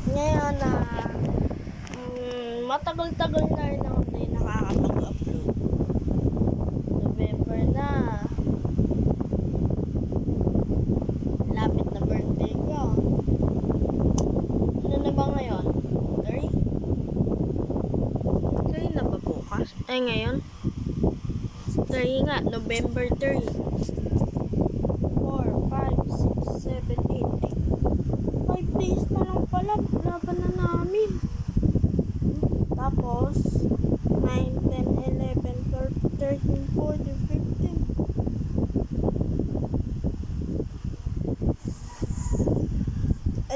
Ngayon na matagal-tagal na rin ako na nakakapag-upload. November na. Lapit na birthday ko. Ano na ba ngayon? 3? 3 na ba bukas? Ay, ngayon? 3 nga, November 3. 4, 5, 6, 7, 8. 5 days na lang pala. Laban na namin. Tapos, 9, 10, 11, 12, 13, 14,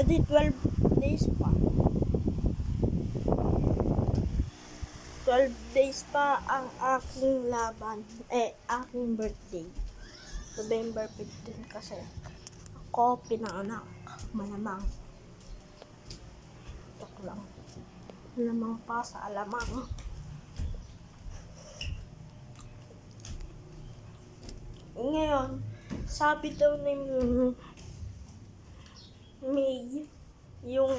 15. Edi 12 days pa. 12 days pa ang aking laban. Aking birthday. November 15 kasi ako pinanganak. Malamang. Tok lang. Malamang pa sa alamang. Ngayon, sabi daw ni May, yung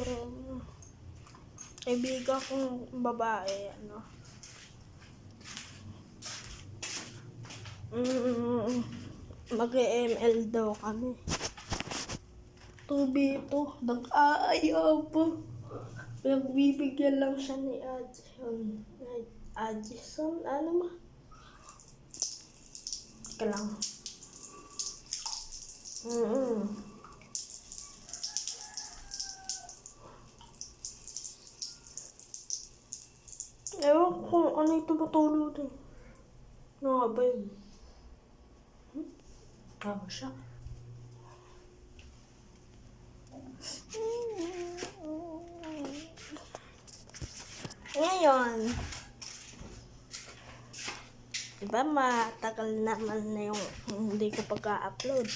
kaibigan kong babae, mag-ML daw kami. 2v2, nag-aayaw po. Nagbibigyan lang siya ni Adison. Ano ma? Teka lang. Ewan ko kung ano yung tumutulog din. Ano nga ba yun? Tama siya. Ngayon, diba matagal naman na yung hindi ko pagka-upload.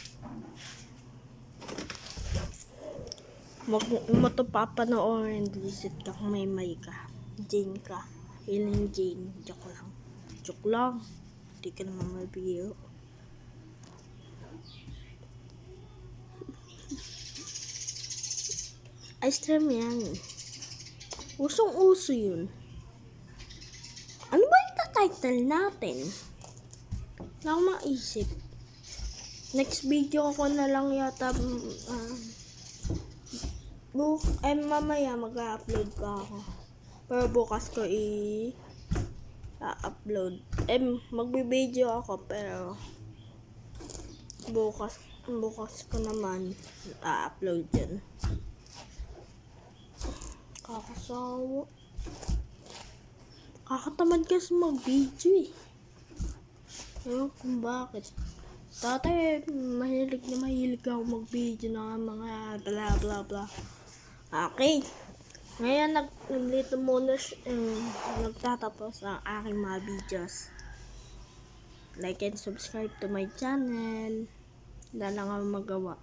Mo to papanoorin, visit ka kung may ka. Jane ka. Healing Jane. Joke lang. Joke lang. Hindi ka naman mabiro. Ice cream yan. Usong-uso yun. Ano ba yung title natin? Wala akong maisip. Next video ko na lang yata. Mamaya mag-upload pa ako. Pero bukas ko i-upload. Magbe-video ako pero bukas ko naman i-upload yun. Kakasawa. Kakatamad kasi mag-video eh. Ewan kung bakit. Dati mahilig ako mag-video na mga bla bla bla. Okay. Ngayon nagdito muna nagtatapos ang aking mga videos. Like and subscribe to my channel. Wala lang ako magawa.